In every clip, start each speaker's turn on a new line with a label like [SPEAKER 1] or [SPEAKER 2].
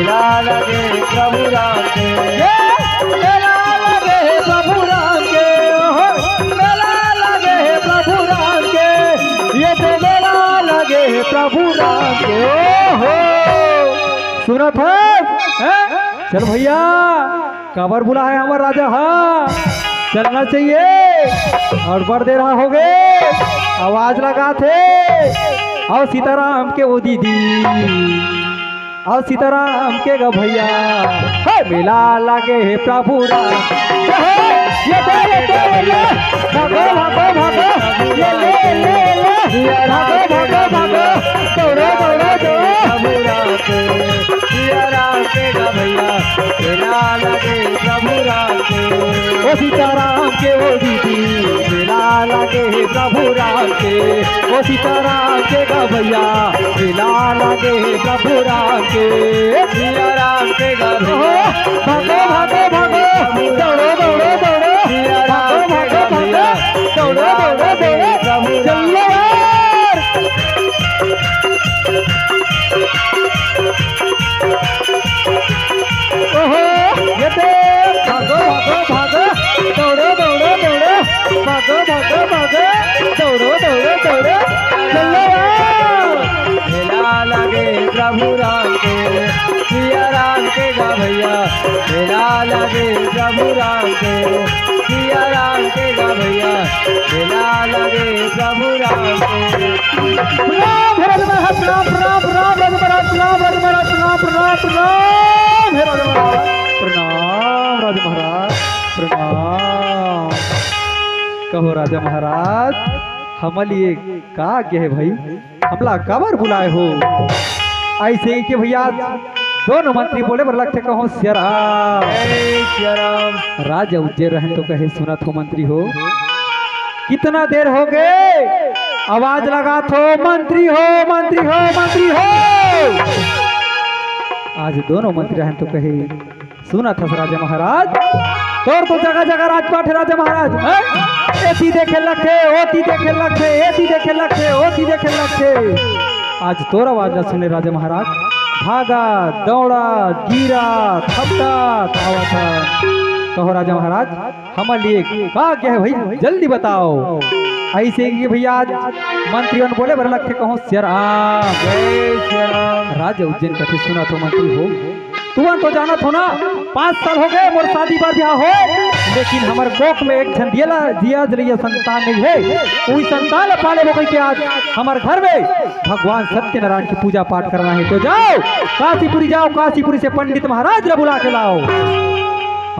[SPEAKER 1] मेला लगे प्रभु राम के,
[SPEAKER 2] मेला लगे प्रभु राम के, मेला लगे प्रभु राम के, ये तो मेला लगे प्रभु राम के। ओहो सुनत है? चल भैया कबर बुला है हमारा राजा, हाँ चलना चाहिए और बढ़ दे रहा हो गए आवाज लगा थे और सीताराम के वो दीदी और सीताराम के ग भैया मेला लगे है प्रभु राम। ये भागो भागो भागो ये ले भागो भागो भागो दौड़ो दौड़ो दौड़ो
[SPEAKER 1] प्रभु राम के, सिया राम के गा भैया मेला लगे प्रभु राम के,
[SPEAKER 2] ओ सीताराम के वो दीदी मेला लगे है प्रभु राम के, ओ सीताराम के गा भैया मेला लगे है प्रभु राम के,
[SPEAKER 1] सिया राम के गा भैया
[SPEAKER 2] भागो भागो भागो दौड़ो दौड़ो दौड़ो
[SPEAKER 1] सिया राम के गा भैया
[SPEAKER 2] दौड़ो दौड़ो दौड़ो
[SPEAKER 1] प्रभु
[SPEAKER 2] चलो यार। ओहो ये तो भागो भागो भागो दौड़ो दौड़ो दौड़ो भागो भागो भागो दौड़ो दौड़ो दौड़ो चलो यार।
[SPEAKER 1] मेला लगे प्रभु राम के, सिया राम के गा भैया मेला लगे प्रभु राम के, सिया राम के गा भैया मेला लगे प्रभु राम के।
[SPEAKER 2] प्रणाम हे राजा महाराज, प्रणाम प्रणाम प्रणाम राजा महाराज, प्रणाम राजा महाराज, प्रणाम प्रणाम प्रणाम हे राजा महाराज, प्रणाम राजा महाराज, प्रणाम। कहो राजा महाराज हमल ये का आज्ञा है भाई, हमला कबर बुलाए हो? ऐसे ही कि भैया दोनों मंत्री बोले बर लगते कहो श्याराम
[SPEAKER 1] श्याराम
[SPEAKER 2] राजा उज्जैन रहे तो कहे सुनत हो मंत्री हो कितना देर हो गए आवाज लगा थो मंत्री हो मंत्री हो मंत्री हो। आज दोनों मंत्री रहे तो कहे सुना था राजा महाराज तोर तो जगह जगह राजपाट है राजा महाराज, एती देखे लखे ओती देखे लखे एती देखे लखे ओती देखे लखे। आज तोर आवाज न सुने राजा महाराज, भागा दौड़ा गिरा थपटा धावा था। कहो राजा महाराज हमारे लिए का क्या है भाई जल्दी बताओ। ऐसे कि भैया आज मंत्रियों ने बोले बर लगते कहो श्याराम
[SPEAKER 1] जय श्याराम।
[SPEAKER 2] राजा उज्जैन कथे सुना तो मंत्री हो तुम तो जाना थो ना 5 साल हो गए मोर शादी बार ब्याह हो, लेकिन हमारे कोख में एक झंडिया दिया जलिया संतान नहीं है, वही संतान पाले हो के आज हमारे घर में भगवान सत्यनारायण की पूजा पाठ करना है तो जाओ काशीपुरी जाओ, काशीपुरी से पंडित महाराज ने बुला के लाओ।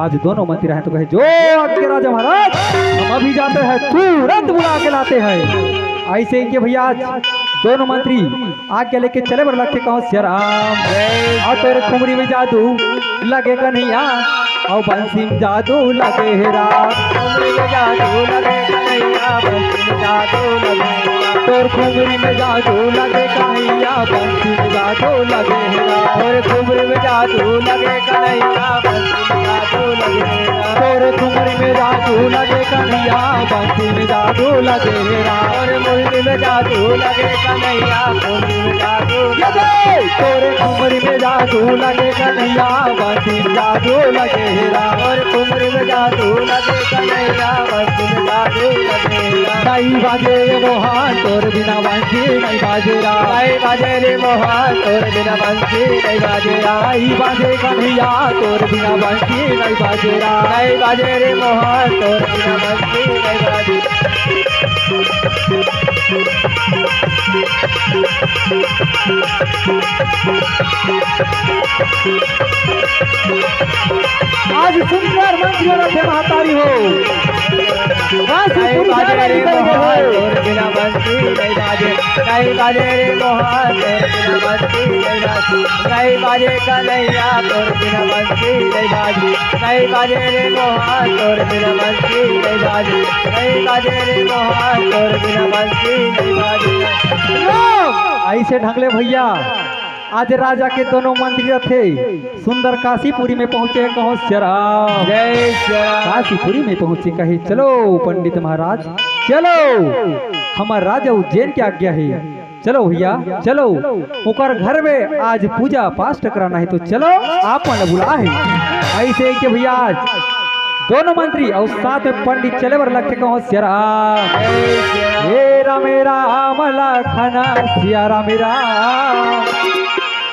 [SPEAKER 2] आज दोनों मंत्री रहे तो कहे जो आज्ञा राजा महाराज हम अभी जाते हैं तुरंत बुला के लाते हैं। ऐसे ही भैया आज दोनों मंत्री आज्ञा लेके चले बर लगते कहो श्याराम और तेरे खुमरी में जादू लगे कन्हैया और बंसी में जादू लगे हेरा,
[SPEAKER 1] खुमरी में जादू लगे कन्हैया बंसी में जादू लगे,
[SPEAKER 2] तोर खुमरी में जादू लगे कन्हैया बंसी में जादू लगे हेरा,
[SPEAKER 1] और खुमरी में जादू लगे कन्हैया बंसी में जादू लगे,
[SPEAKER 2] तोर खुमरी में जादू लगे कन्हैया बंसी में जादू लगे हेरा,
[SPEAKER 1] और मुरली में जादू लगे कन्हैया मुरली में जादू लगे,
[SPEAKER 2] तोरे खुमरी में जादू लगे कन्हैया बंसी में जादू लगे हेरा,
[SPEAKER 1] और खुमरी में जादू लगे कन्हैया बंसी में जादू लगे,
[SPEAKER 2] नहीं बाजे रे मोहन तोर बिना बंसी नहीं बाजेरा,
[SPEAKER 1] नहीं बाजे रे मोहन तोर बिना बंसी नहीं बाजेरा,
[SPEAKER 2] नहीं बाजे कन्हैया तोर बिना बंसी नहीं बाजेरा,
[SPEAKER 1] नहीं बाजे रे मोहन तोर बिना बंसी नहीं बाजे।
[SPEAKER 2] आज सुंदर मंत्रियों रखे महतारी हो
[SPEAKER 1] नहीं बाजे रे मोहन तोर बिना बंसी नहीं बाजे, नहीं बाजे रे मोहन तोर बिना बंसी नहीं बाजे, नहीं बाजे कन्हैया तोर बिना बंसी नहीं बाजे, नहीं बाजे रे मोहन तोर बिना बंसी नहीं बाजे, नहीं बाजे रे मोहन तोर बिना बंसी नहीं बाजे।
[SPEAKER 2] ऐसे ढंगले भैया आज राजा के दोनों मंत्री थे सुंदर काशीपुरी में पहुंचे कहो श्याराम
[SPEAKER 1] जय श्याराम।
[SPEAKER 2] काशीपुरी में पहुंचे कहे चलो पंडित महाराज चलो हमारा राजा उज्जैन की आज्ञा है चलो भैया चलो ओकर घर में आज पूजा पाठ कराना है तो चलो आप मन बुला है ऐसे कि भैया आज दोनों मंत्री और साथ में पंडित चले बर लगते कहो सिया राम हे राम राम लखन सिया राम राम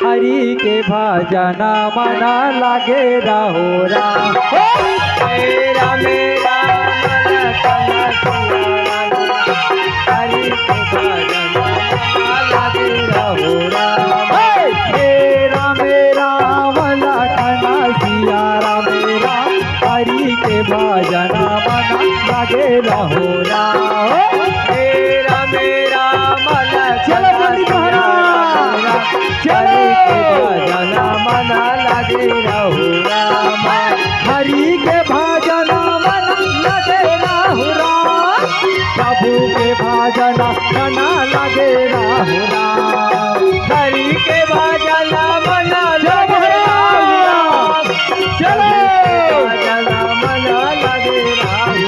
[SPEAKER 2] हरि के भजना मना लागे रहो राम
[SPEAKER 1] हे राम राम लखन सिया राम हरि के भजना मना लागे रहो राम
[SPEAKER 2] हे राम राम लखन सिया राम राम हरि के भजना मना लागे रहो राम
[SPEAKER 1] हे राम राम
[SPEAKER 2] चलो पंडित महाराज चलो
[SPEAKER 1] भजना मना लागे रहो राम
[SPEAKER 2] हरि के भजना मना लागे रहो राम प्रभु के भजना मना लागे रहो राम
[SPEAKER 1] हरि के भजना मना
[SPEAKER 2] चलो
[SPEAKER 1] लागे राम
[SPEAKER 2] चलो
[SPEAKER 1] भजना मना लागे राम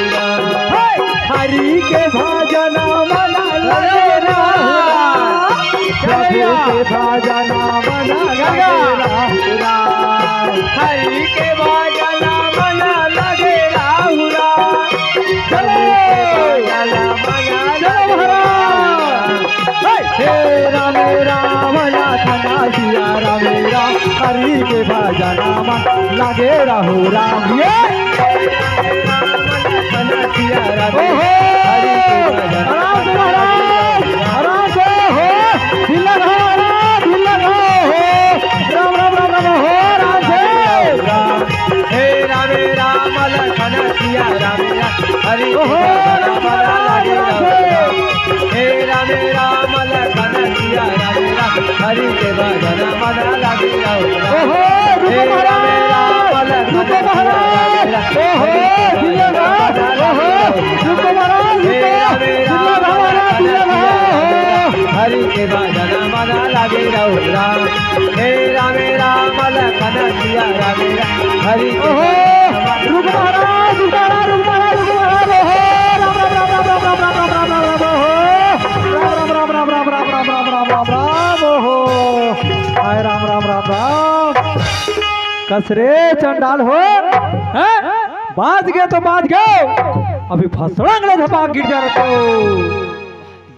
[SPEAKER 2] हरि के भजना मना लागे राम प्रभु के भजना मना लागे राम
[SPEAKER 1] हरि के भजना मना लागे राम
[SPEAKER 2] चलो
[SPEAKER 1] भजना मना
[SPEAKER 2] चलो महाराज हे राम राम लखन सिया राम राम हरि के भजना मना लागे रहो राम ये आराम से महाराज आराम से हो दिल लगाओ दिल लगाओ हो राम राम राम राम हो आराम से
[SPEAKER 1] हे राम राम लखन सिया राम हरि
[SPEAKER 2] ओहो
[SPEAKER 1] राम लागे राम हे राम राम लखन सिया राम हरि के भजना मना लागे राम
[SPEAKER 2] ओहो रुको महाराज रुको महाराज ओहो दिल लगाओ ओहो रुको महाराज रुको दिल लगाओ दिल लगाओ
[SPEAKER 1] हरि के भजना मना लागे राम हे राम राम लखन सिया राम हरि के
[SPEAKER 2] ओहो रुक महाराज रुक महाराज रुक महाराज रुक महाराज ओहो राम राम राम राम राम राम राम राम राम राम राम राम राम राम ओहो हाय राम राम राम राम कसरे चंडाल हो हैं बाज गए तो बाज गए अभी फसड़ंगले धपा गिर जा रहे तो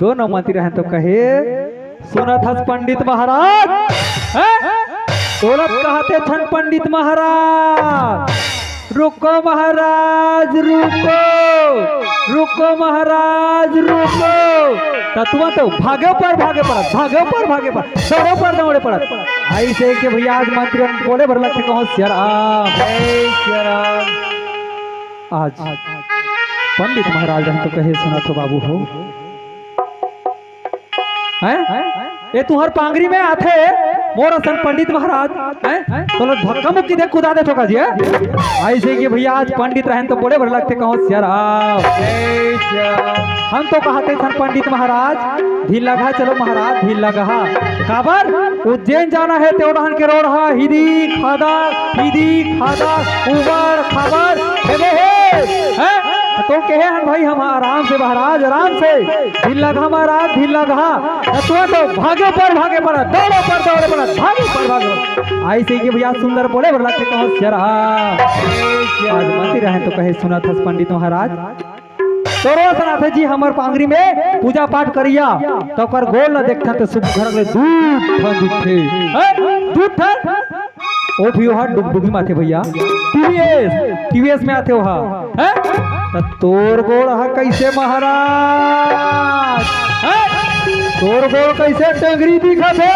[SPEAKER 2] दोनों मंत्री हैं तो कहे सुनत हस पंडित महाराज हैं दौलत कहते छन पंडित महाराज रुको महाराज रुको रुको महाराज रुको तत्व तो भागे पर दौड़े पर दौड़े पड़त ऐसे के भैया आज मंत्री बोले भर लगते कहो सिया राम आज पंडित महाराज रहे तो कहे सुना तो बाबू हो हैं ये तुहर पांगरी में आथे मोर सन पंडित महाराज हैं तो लोग धक्का मुक्की दे कुदा दे ठोका जी ऐसे कि भैया आज पंडित रहन तो बोले भर लगते कहो सिया राम हम तो कहते सन पंडित महाराज ढील लगा चलो महाराज ढील लगा काबर उज्जैन जाना है तेवड़हन के रोड़ा हिदी खादा उबर खबर हैं तो कहे हैं भाई हम आराम से महाराज आराम से ढील लगा महाराज ढील लगा तो भागे पर दौड़े पर भागे पर भागे ऐसे कि भैया सुंदर बोले बर लगते कहो सिया आज मंत्री रहे तो कहे सुना था पंडित महाराज तो रोज जी हमार पांगरी में पूजा पाठ करिया तो कर गोल न देखता तो शुभ घर में दूध ओ भी वहाँ डुगडुगी में आते भैया टीवीएस में आते वहाँ तो तोर गोड़ हा कैसे महाराज तोर गोड़ कैसे टंगरी दिखत है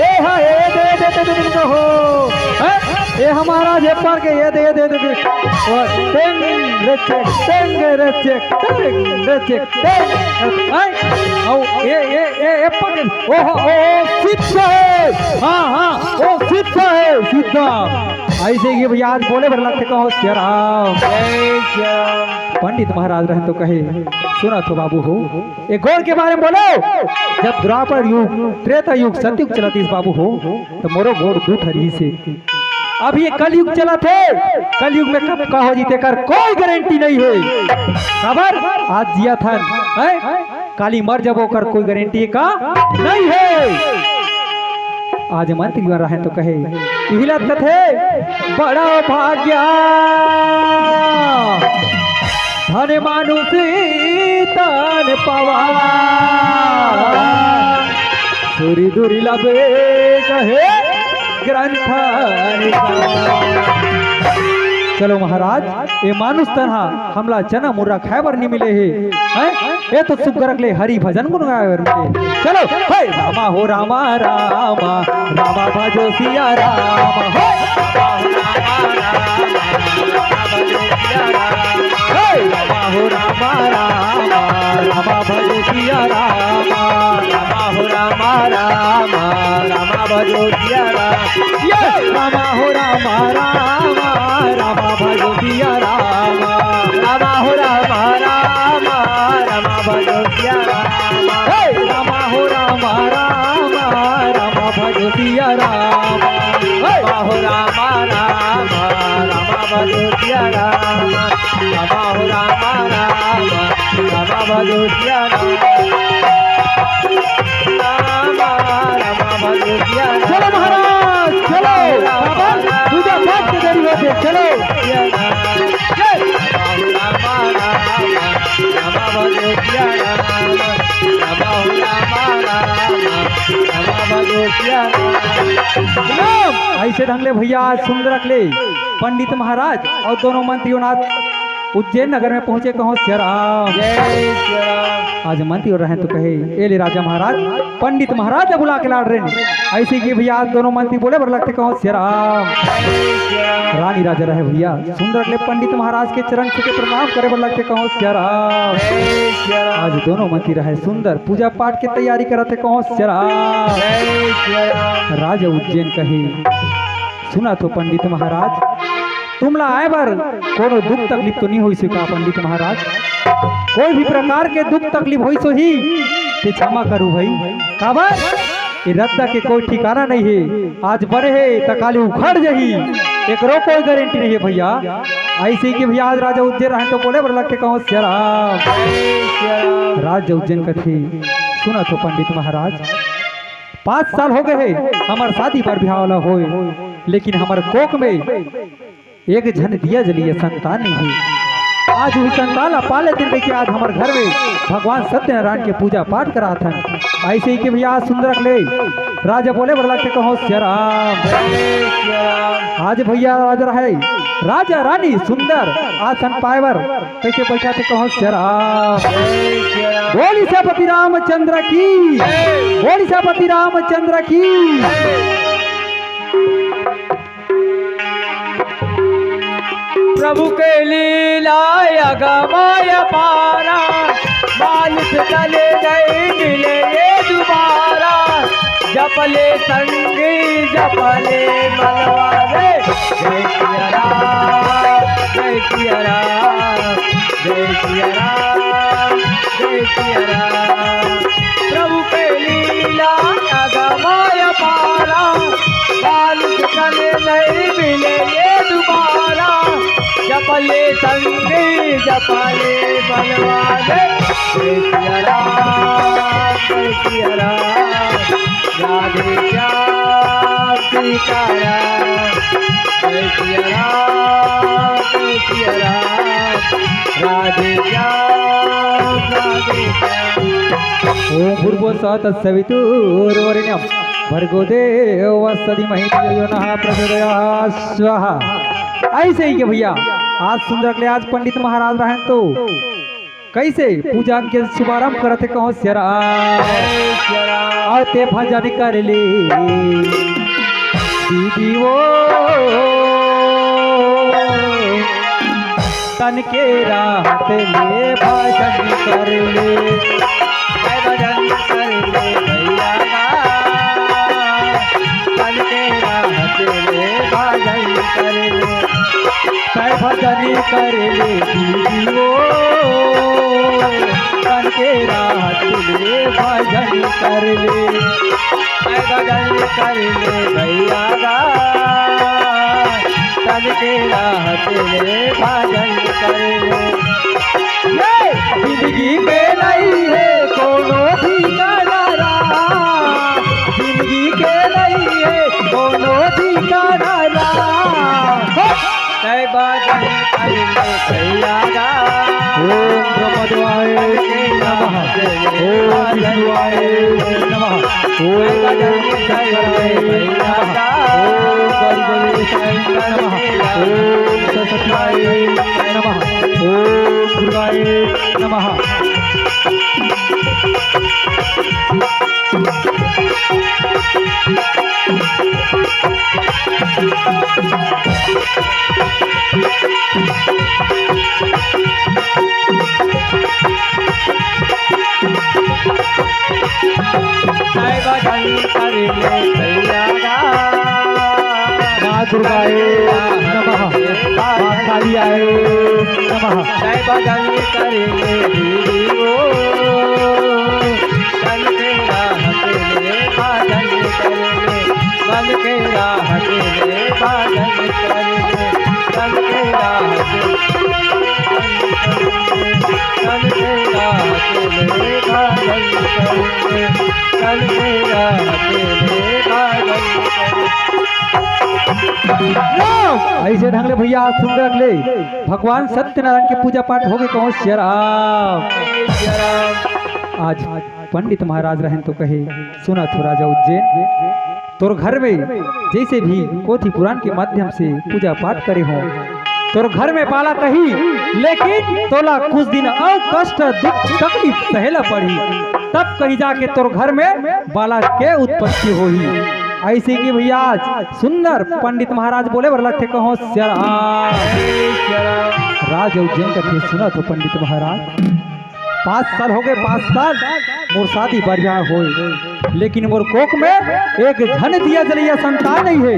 [SPEAKER 2] ए हा ए दे हो ये हमारा जे पर के ये दे और टेंग रे चेक ये पर ओ सीधा है हां ओ सीधा है सीधा ऐसे ही भैया आज बोले भर लगते कहो सिया राम पंडित महाराज रहे तो कहे सुना तो बाबू हो एक गौर के बारे में बोलो जब द्वापर युग त्रेता युग सतयुग चलती इस बाबू हो तो मोरो गोड़ दूठ हरी से अब ये कलयुग चला थे कलयुग में कब का हो जीते कर कोई गारंटी नहीं है खबर आज जिया था काली मर जब होकर कोई गारंटी का नहीं है। आज मंत्री बन रहे तो कहे हिलत कथे बड़ा भाग्या धन मानुषी तन पवा सूरी दूरी लबे कहे ग्रंथ। चलो महाराज ये मानुष तनहा हमला चना मुर्रा खाए बर नहीं मिले हैं ये तो सुख ले हरि भजन गुन गाए बर मिले। चलो हे रामा हो रामा रामा रामा भजो सिया रामा हो रामा हो रामा रामा रामा भजो सिया रामा
[SPEAKER 1] रामा हो रामा रामा रामा भजो सिया
[SPEAKER 2] रामा हो रामा रामा रामा भजो सिया रामा
[SPEAKER 1] रामा हो रामा रामा रामा भजो सिया रामा
[SPEAKER 2] रामा हो रामा रामा रामा भजो सिया रामा
[SPEAKER 1] रामा हो रामा रामा रामा भजो सिया रामा रामा हो रामा रामा रामा भजो सिया रामा रामा भजो सिया
[SPEAKER 2] चलो महाराज चलो पूजा पाठ के देरी होते चलो
[SPEAKER 1] रामा रामा रामा भजो सिया रामा रामा हो रामा रामा रामा भजो सिया
[SPEAKER 2] ऐसे ढंग ले भैया आज सुन रख ले पंडित महाराज और दोनों मंत्रियों नाथ उज्जैन नगर में पहुंचे कहो श्री राम
[SPEAKER 1] जय श्री राम।
[SPEAKER 2] आज मंत्री और रहे तो कहे ए ले राजा महाराज पंडित महाराज ने बुला के लाड़ रहे ऐसे कि भैया आज दोनों मंत्री बोले बर लगते कहो श्री राम। रानी राजा रहे भैया सुन रख ले पंडित महाराज के चरण छूके प्रणाम करे बर लगते कहो श्री राम। आज दोनों मंत्री रहे सुंदर पूजा पाठ की तैयारी करते कहो श्री राम। राजा उज्जैन कहे सुना तो पंडित महाराज तुमला आए बार कोनो दुख तकलीफ तो नहीं हुई सका पंडित महाराज कोई भी प्रकार के दुख तकलीफ हुई सो ही ते क्षमा करू भाई काबर ये रद्दा के कोई ठिकाना नहीं है आज बड़े है तकाली उखड़ जही एक रो कोई गारंटी नहीं है भैया ऐसे कि भैया आज राजा उज्जैन रहे तो बोले बर लग के कहो श्री राम। राजा उज्जैन कथे सुना तो पंडित महाराज 5 साल हो गए है हमार शादी पर ब्याह वाला हो लेकिन हमारे कोक में एक झन दिया जलिए संतान नहीं हुई। आज हुई संतान पाले दिन देखिए आज हमारे घर में भगवान सत्यनारायण के पूजा पाठ करा था ऐसे ही कि भैया आज सुंदर ले राजा बोले बरला के कहो श्री राम। आज भैया राजा रहे राजा रानी सुंदर आसन पायवर कैसे बैठा थे कहो श्री राम। बोली सेनापति रामचंद्र की बोली सेनापति रामचंद्र की।
[SPEAKER 1] प्रभु के लीला अगमाय पारा मालिक चले गए मिले ये दोबारा जपले संगी जपले मलवारे जय सिया राम जय सिया राम जय सिया राम जय सिया राम। प्रभु के लीला अगमाय पारा मालिक चले गए मिले ये दोबारा जपले संगी जपले बलवाने जय सिया राम जय सिया राम राधे श्याम सीताराम जय सिया राम जय सिया राम राधे श्याम राधे श्याम।
[SPEAKER 2] ओम भूर्भुव स्वः सवितुर्वरेण्यं भर्गो देवस्य धीमहि धियो यो नः प्रचोदयात् स्वाहा। ऐसे ही के भैया आज सुंदर ले आज पंडित महाराज रहे तो कैसे पूजा के शुभारंभ करते कहो श्री राम। और ते भजन कर ले दीदी वो तन के राहत ले भजन कर ले
[SPEAKER 1] भजन कर ले भैया तन के राहत ले भजन कर ले
[SPEAKER 2] भजन कर ले दीदी ओ तन के राहत ले भजन कर ले
[SPEAKER 1] भजन कर ले भैया तन के राहत ले भजन कर ले।
[SPEAKER 2] जिंदगी में नहीं है कोनो ठिकाना राम, जिंदगी के नहीं है कोनो ठिकाना राम।
[SPEAKER 1] जय भजन करने कैया गा।
[SPEAKER 2] ओम ब्रह्मदेवाय नमः, ओम विष्णुवाय नमः, ओम शंकराय नमः, ओम गणेशाय नमः, ओम सरस्वत्याय नमः, ओम दुर्गाय नमः।
[SPEAKER 1] जय भजन करने कैया गा।
[SPEAKER 2] माँ दुर्गाय नमः, माँ कालियाय नमः।
[SPEAKER 1] जय भजन करने दीदी तन के राह के भजन करने, मन के राह के भजन करने, तन के राह के तन के राह के भजन करने, तन के राह के भजन करने।
[SPEAKER 2] ऐसे ढंग ले भैया सुंदर ले भगवान सत्यनारायण के पूजा पाठ हो गए। कहो श्री राम। आज पंडित महाराज रहन तो कहे सुना तो राजा उज्जैन, तोर घर में जैसे भी पोथी पुराण के माध्यम से पूजा पाठ करे हो, तोर घर में बाला कही, लेकिन तोला कुछ दिन और कष्ट दुख तकलीफ सहला पड़ी, तब कहीं जाके तोर घर में बाला के उत्पत्ति होई। ऐसे कि भैया आज सुंदर पंडित महाराज बोले बर लगते कहो राज उज्जैन कथे सुना तो पंडित महाराज 5 साल हो गए, 5 साल मोर शादी बढ़िया हो, लेकिन मोर कोख में एक धन दिया जलिया संतान नहीं है।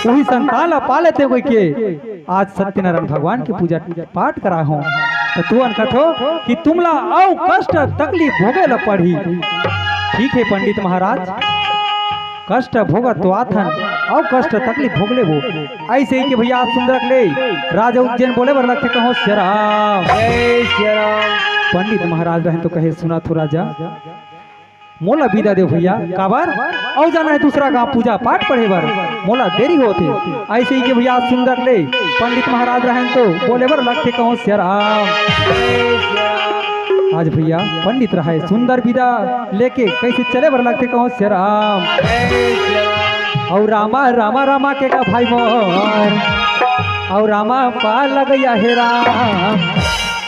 [SPEAKER 2] वही संतान ला पा लेते हुए के आज सत्यनारायण भगवान की पूजा पाठ करा हो, तो तू अनकथो कि तुमला औ कष्ट तकलीफ भोगे ला पड़ी। ठीक है पंडित महाराज, कष्ट भोगा तो आथन और कष्ट तकलीफ भोग ले वो। ऐसे ही कि भैया आप सुन रख ले राजा उज्जैन बोले बर लगते कहो श्री राम।
[SPEAKER 1] जय श्री राम।
[SPEAKER 2] पंडित महाराज रहन तो कहे सुना तो राजा मोला विदा दे भैया, काबर और जाना है दूसरा गांव पूजा पाठ पढ़े बर, मोला देरी होते। ऐसे ही कि भैया आप सुन रख ले पंडित महाराज रहन तो बोले बर लगते कहो श्री राम। आज भैया पंडित रहा है सुंदर विदा लेके कैसे चले बर लगते कहो श्री राम। और रामा रामा रामा के का भाई मोर, और रामा पा लगया हे राम,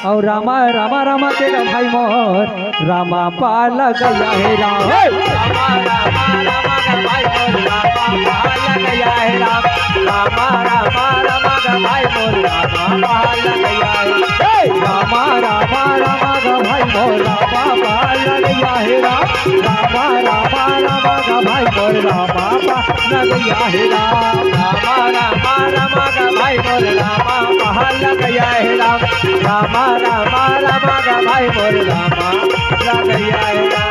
[SPEAKER 2] और रामा रामा रामा के का भाई मोर, रामा पा लगया हे राम।
[SPEAKER 1] रामा रामा रामा का भाई मोर, रामा पा लगया हे राम। रामा रामा रामा का भाई मोर, रामा पा लगया हे।
[SPEAKER 2] रामा रामा रामा का भाई मोर, रामा पा लगया हे राम। रामा रामा रामा का भाई मोर, रामा पा लगया हे राम।
[SPEAKER 1] रामा रामा रामा का भाई मोर, रामा पा लगया हे राम। रामा रामा रामा का भाई मोर, रामा लगया हे राम।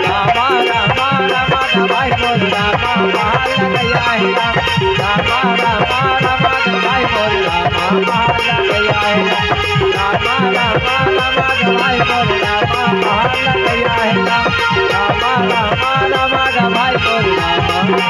[SPEAKER 1] रामा रामा रामा का भाई मोर, रामा पा लगया हे राम। रामा रामा रामा का भाई मोर, रामा पा लगया हे राम। रामा रामा रामा का भाई मोर, रामा पा लगया हे राम। रामा रामा रामा का भाई मोर, रामा